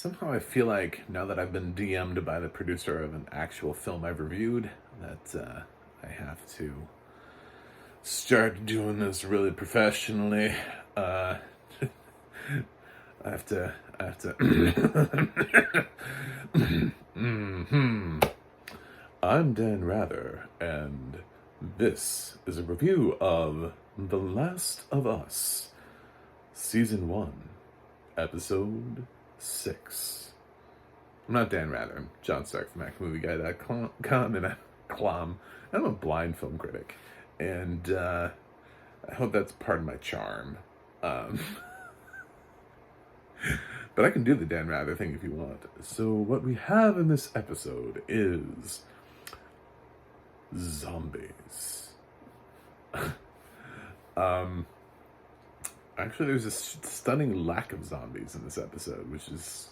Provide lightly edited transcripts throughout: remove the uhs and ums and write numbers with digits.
Somehow I feel like now that I've been DM'd by the producer of an actual film I've reviewed, that I have to start doing this really professionally. Uh, I have to. I'm Dan Rather, and this is a review of The Last of Us, Season 1, Episode 6. I'm not Dan Rather, I'm John Stark from MacMovieGuy.com, and I'm a blind film critic, and I hope that's part of my charm. But I can do the Dan Rather thing if you want. So what we have in this episode is zombies. Actually, there's a stunning lack of zombies in this episode, which is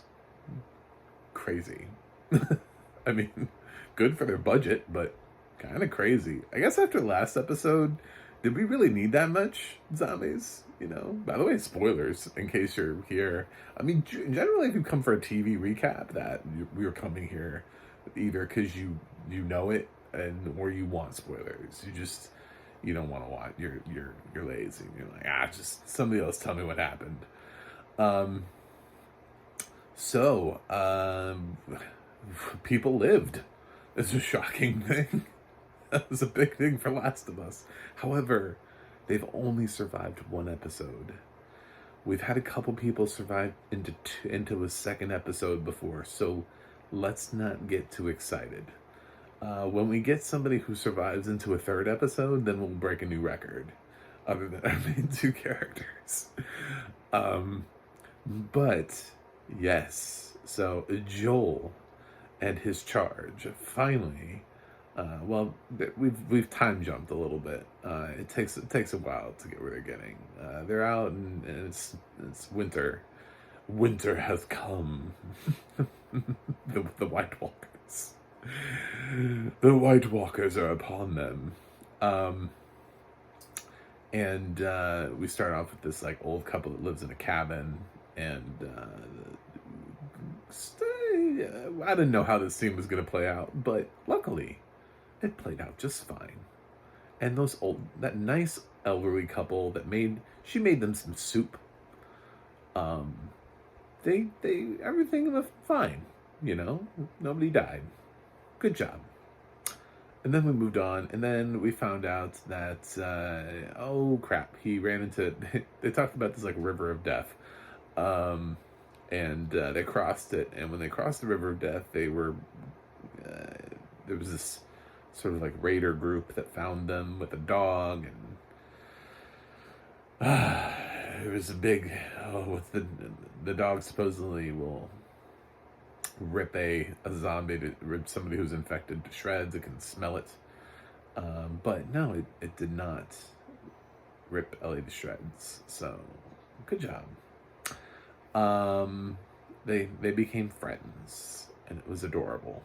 crazy. I mean, good for their budget, but kind of crazy. I guess after last episode, did we really need that much zombies? You know, by the way, spoilers in case you're here. I mean, generally, if you come for a TV recap, that we were coming here either because you know it or you want spoilers. You don't want to watch. You're lazy. You're like, just somebody else tell me what happened. So people lived. It's a shocking thing. That was a big thing for Last of Us. However, they've only survived one episode. We've had a couple people survive into a second episode before, so let's not get too excited. When we get somebody who survives into a third episode, then we'll break a new record, other than our main two characters. But, yes, so Joel and his charge finally... we've time jumped a little bit. It takes a while to get where they're getting. They're out and it's winter. Winter has come. the White Walkers. The White Walkers are upon them. And we start off with this like old couple that lives in a cabin, and I didn't know how this scene was going to play out, but luckily it played out just fine. And that nice elderly couple she made them some soup. Everything was fine, you know, nobody died. Good job. And then we moved on, and then we found out that, oh crap, he ran into, they talked about this like river of death. And they crossed it, and when they crossed the river of death, there was this sort of like raider group that found them with a dog, and it was a big, the dog supposedly will rip rip somebody who's infected to shreds. It can smell it. But no, it did not rip Ellie to shreds. So, good job. They became friends, and it was adorable.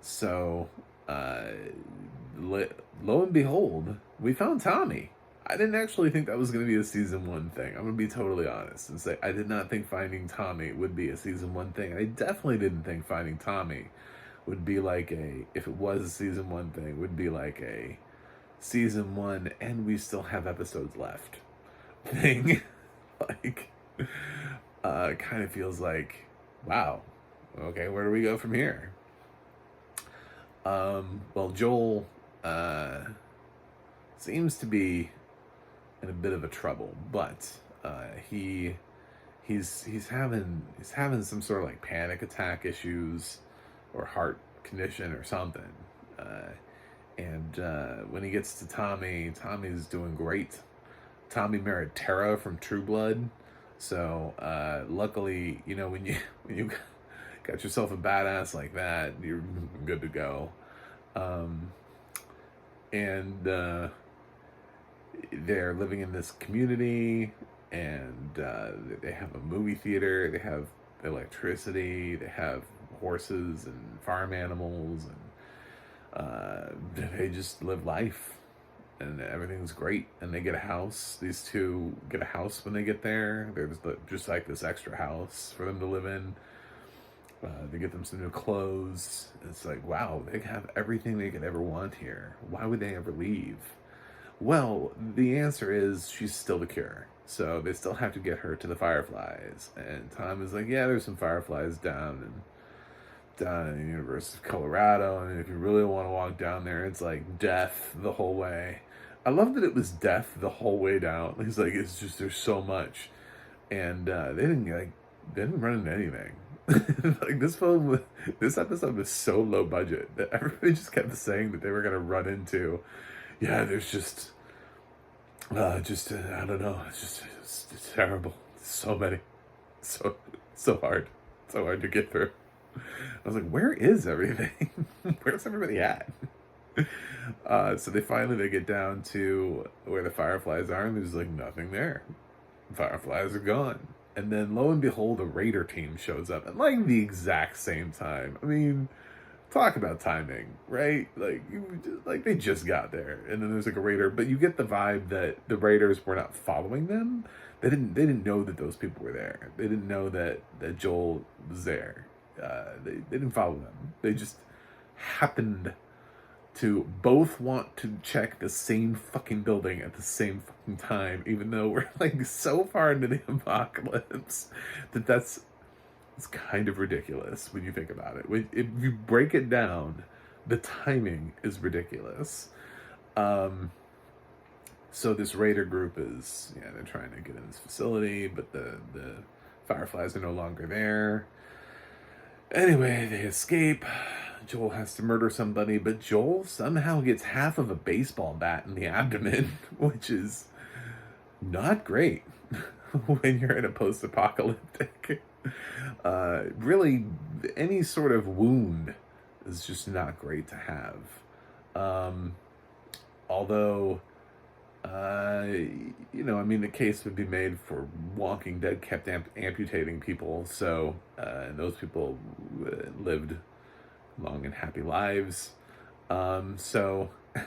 So, lo and behold, we found Tommy. I didn't actually think that was going to be a season 1 thing. I'm going to be totally honest and say I did not think finding Tommy would be a season 1 thing. I definitely didn't think finding Tommy would be like if it was a season 1 thing, would be like a season 1 and we still have episodes left thing. Like, kind of feels like, wow, okay, where do we go from here? Well, Joel seems to be in a bit of a trouble, but he's having some sort of like panic attack issues or heart condition or something. And when he gets to Tommy's doing great. Tommy married Tara from True Blood, so luckily, you know, when you got yourself a badass like that, you're good to go. And they're living in this community, and they have a movie theater, they have electricity, they have horses and farm animals, and they just live life, and everything's great. And they get a house. These two get a house when they get there. There's just like this extra house for them to live in. They get them some new clothes. It's like, wow, they have everything they could ever want here. Why would they ever leave? Well, the answer is she's still the cure. So they still have to get her to the Fireflies. And Tom is like, yeah, there's some Fireflies down in the University of Colorado. And if you really want to walk down there, it's like death the whole way. I love that it was death the whole way down. He's like, it's just, there's so much. And they didn't run into anything. Like this episode was so low budget that everybody just kept saying that they were gonna run into, yeah, there's just I don't know, it's terrible, so many, so hard to get through. I was like, where is everything? Where's everybody at? So they get down to where the Fireflies are, and there's like nothing there. The Fireflies are gone. And then, lo and behold, a Raider team shows up at like the exact same time. I mean, talk about timing, right? Like they just got there, and then there's like a Raider, but you get the vibe that the Raiders were not following them. They didn't know that those people were there. They didn't know that Joel was there. They didn't follow them. They just happened to both want to check the same fucking building at the same fucking time, even though we're like so far into the apocalypse that's it's kind of ridiculous when you think about it. If you break it down, the timing is ridiculous. So this Raider group is, they're trying to get in this facility, but the Fireflies are no longer there. Anyway, they escape. Joel has to murder somebody, but Joel somehow gets half of a baseball bat in the abdomen, which is not great when you're in a post-apocalyptic. Really, any sort of wound is just not great to have. Although, the case would be made for Walking Dead kept amputating people, so, and those people lived long and happy lives. So, I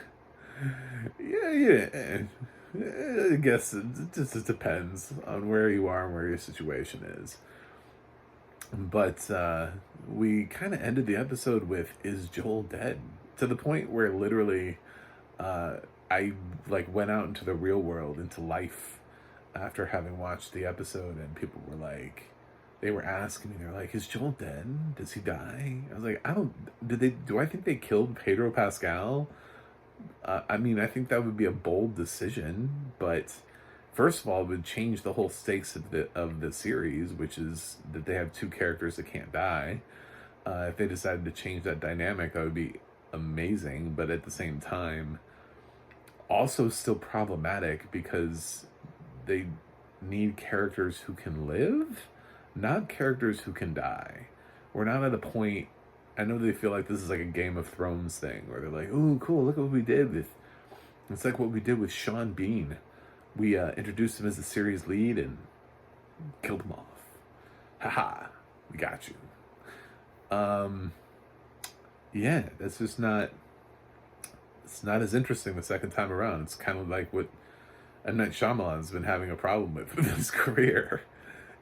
guess it just depends on where you are and where your situation is. But we kind of ended the episode with, is Joel dead? To the point where literally I went out into the real world, into life, after having watched the episode, and people were like, they were asking me, they're like, is Joel dead? Does he die? I was like, do I think they killed Pedro Pascal? I think that would be a bold decision, but first of all, it would change the whole stakes of the series, which is that they have two characters that can't die. If they decided to change that dynamic, that would be amazing, but at the same time, also still problematic because they need characters who can live, not characters who can die. We're not at a point, I know they feel like this is like a Game of Thrones thing, where they're like, oh, cool, look what we did with, it's like what we did with Sean Bean. We introduced him as the series lead and killed him off. Haha, we got you. That's just not, it's not as interesting the second time around. It's kind of like what M. Night Shyamalan's been having a problem with his career.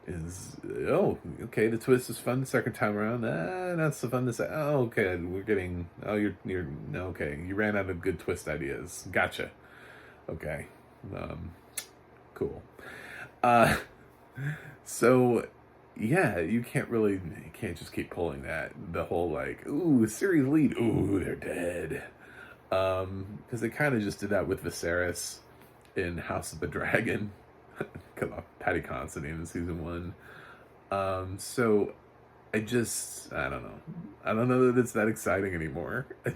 Is, okay, the twist is fun the second time around. Not so fun to say. Oh, okay, you're okay. You ran out of good twist ideas. Gotcha. Okay. Cool. So, you can't just keep pulling the whole like, ooh, series lead, ooh, they're dead. Because they kind of just did that with Viserys in House of the Dragon. Patty Considine in season 1. So I don't know. I don't know that it's that exciting anymore. I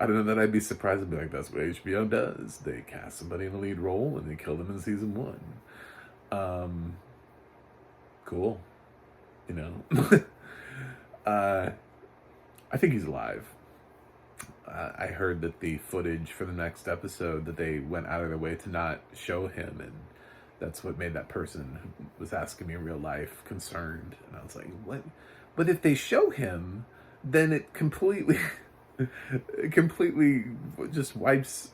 don't know that I'd be surprised and be like, that's what HBO does. They cast somebody in a lead role and they kill them in season 1. Cool. I think he's alive. I heard that the footage for the next episode, that they went out of their way to not show him, and that's what made that person who was asking me in real life concerned. And I was like, what? But if they show him, then it completely just wipes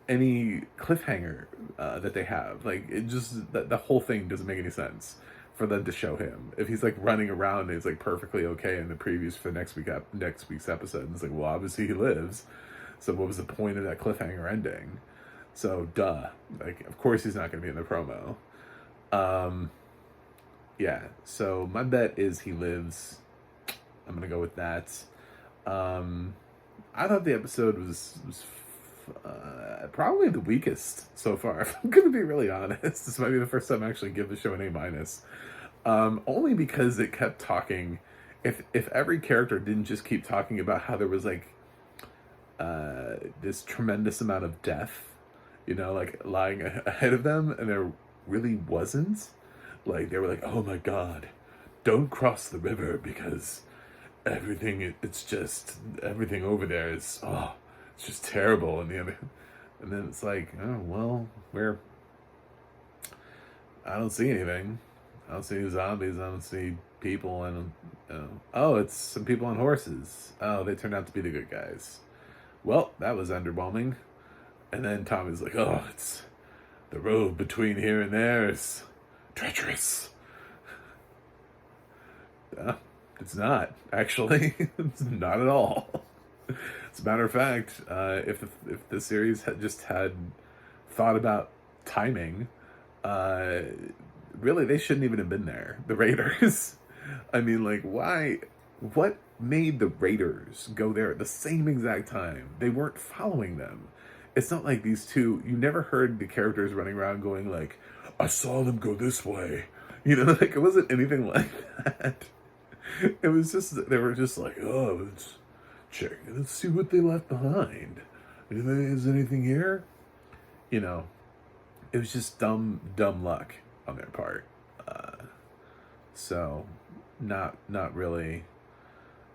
any cliffhanger that they have. Like, it just, the whole thing doesn't make any sense. for them to show him. If he's like running around and he's like perfectly okay in the previews for next week's episode, and it's like, well, obviously he lives. So what was the point of that cliffhanger ending? So duh, like of course he's not going to be in the promo. Yeah. So my bet is he lives. I'm gonna go with that. I thought the episode was probably the weakest so far. If I'm gonna be really honest, this might be the first time I actually give the show an A-. Only because it kept talking. If every character didn't just keep talking about how there was like this tremendous amount of death, you know, like lying ahead of them, and there really wasn't. Like they were like, oh my god, don't cross the river because it's just everything over there is it's just terrible. And then it's like, oh well, I don't see anything. I don't see any zombies. I don't see people. And oh, it's some people on horses. Oh, they turned out to be the good guys. Well, that was underwhelming. And then Tommy's like, oh, it's the road between here and there is treacherous. It's not, actually. It's not at all. As a matter of fact, if the series had thought about timing, really, they shouldn't even have been there. The Raiders. I mean, like, why? What made the Raiders go there at the same exact time? They weren't following them. It's not like these two, you never heard the characters running around going like, I saw them go this way. You know, like, it wasn't anything like that. It was just, they were just like, oh, let's check, let's see what they left behind. Is anything here? You know, it was just dumb luck on their part. So, not really.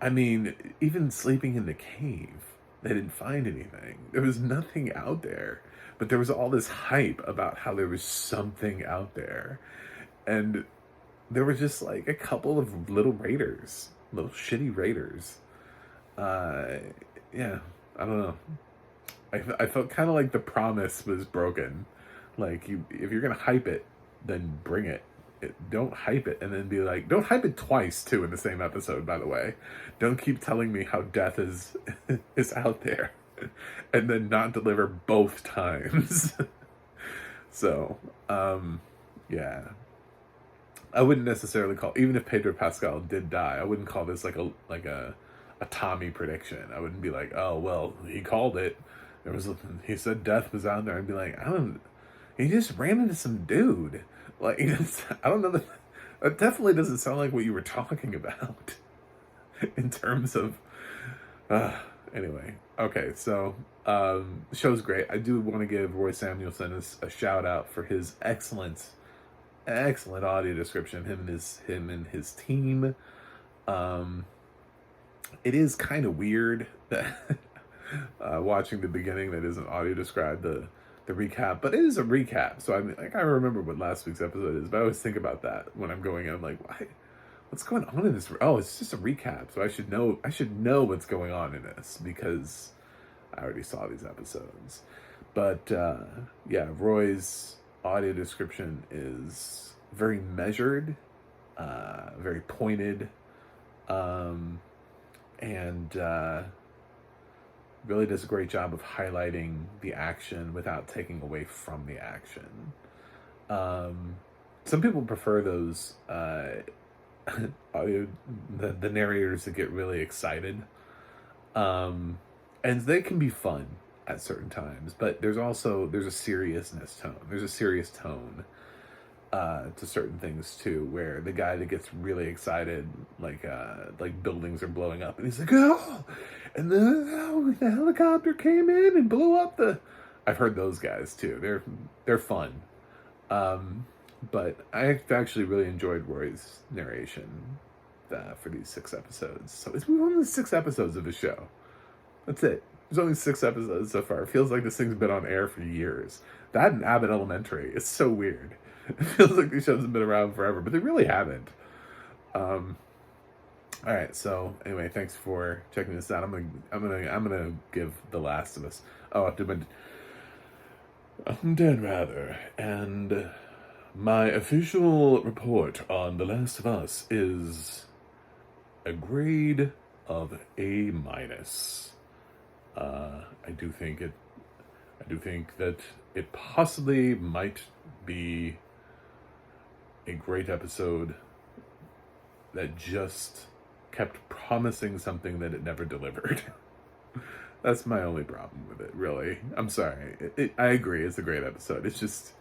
I mean, even sleeping in the cave, they didn't find anything. There was nothing out there. But there was all this hype about how there was something out there. And there were just like a couple of little raiders, little shitty raiders. Yeah, I don't know. I felt kind of like the promise was broken. Like, if you're gonna hype it, then bring it. Don't hype it and then be like, don't hype it twice too in the same episode, by the way. Don't keep telling me how death is out there and then not deliver both times. So, yeah. I wouldn't necessarily call, even if Pedro Pascal did die, I wouldn't call this like a Tommy prediction. I wouldn't be like, oh well, he called it. He said death was out there. I'd be like, he just ran into some dude. Like, I don't know, that definitely doesn't sound like what you were talking about in terms of, anyway. Okay, so, the show's great. I do want to give Roy Samuelson a shout out for his excellent audio description, him and his team. It is kind of weird that watching the beginning that isn't audio described, the recap, but it is a recap. So I mean, like, I remember what last week's episode is, but I always think about that when I'm going in. I'm like, why? What's going on in this? Oh, it's just a recap. So I should know what's going on in this because I already saw these episodes. But yeah, Roy's audio description is very measured, very pointed, and really does a great job of highlighting the action without taking away from the action. Some people prefer those audio, the narrators that get really excited, and they can be fun at certain times, but there's a seriousness tone. There's a serious tone to certain things too, where the guy that gets really excited, like buildings are blowing up, and he's like, oh, and the helicopter came in and blew up the. I've heard those guys too. They're fun, but I actually really enjoyed Roy's narration for these 6 episodes. So we've only 6 episodes of the show. That's it. There's only 6 episodes so far. It feels like this thing's been on air for years. That and Abbott Elementary. It's so weird. It feels like these shows have been around forever, but they really haven't. All right. So anyway, thanks for checking this out. I'm gonna give The Last of Us. Oh, I'm dead rather, and My official report on The Last of Us is a grade of A minus. I do think that it possibly might be a great episode that just kept promising something that it never delivered. That's my only problem with it, really. I'm sorry. I agree, it's a great episode. It's just,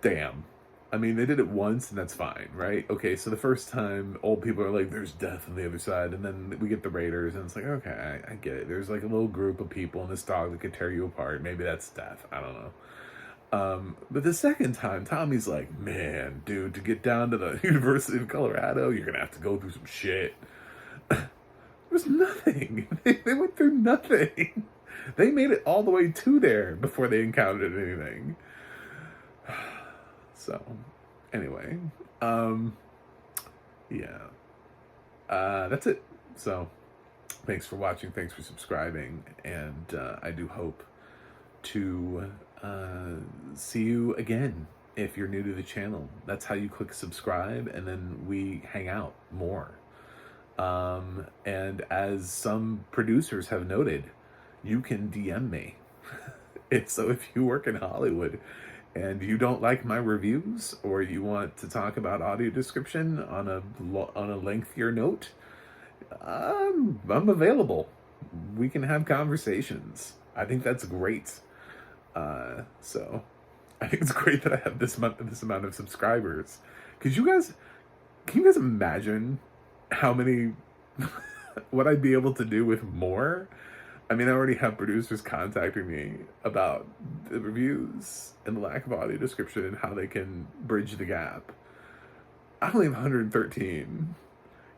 damn. I mean, they did it once, and that's fine, right? Okay, so the first time, old people are like, there's death on the other side, and then we get the Raiders, and it's like, okay, I get it. There's like a little group of people and this dog that could tear you apart. Maybe that's death. I don't know. But the second time, Tommy's like, man, dude, to get down to the University of Colorado, you're gonna have to go through some shit. There's nothing. They went through nothing. They made it all the way to there before they encountered anything. So, anyway, yeah, that's it. So, thanks for watching. Thanks for subscribing. And I do hope to see you again if you're new to the channel. That's how you click subscribe, and then we hang out more. And as some producers have noted, you can DM me. So if you work in Hollywood and you don't like my reviews, or you want to talk about audio description on a lengthier note, I'm available. We can have conversations. I think that's great. So I think it's great that I have this amount of subscribers. Can you guys imagine how many, what I'd be able to do with more? I mean, I already have producers contacting me about the reviews and the lack of audio description and how they can bridge the gap. I only have 113.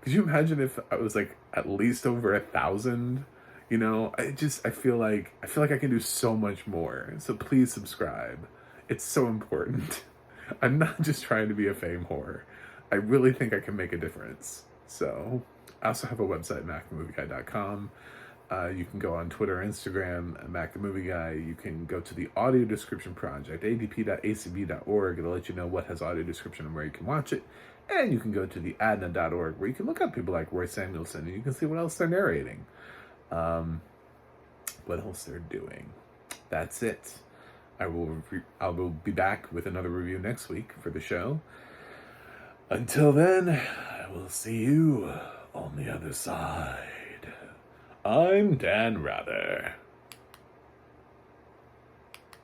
Could you imagine if I was like at least over 1,000? You know, I feel like I can do so much more. So please subscribe. It's so important. I'm not just trying to be a fame whore. I really think I can make a difference. So I also have a website, macthemovieguy.com. You can go on Twitter, Instagram, MacTheMovieGuy. You can go to the Audio Description Project, adp.acb.org. It'll let you know what has audio description and where you can watch it. And you can go to the ADNA.org, where you can look up people like Roy Samuelson, and you can see what else they're narrating. What else they're doing. That's it. I will be back with another review next week for the show. Until then, I will see you on the other side. I'm Dan Rather.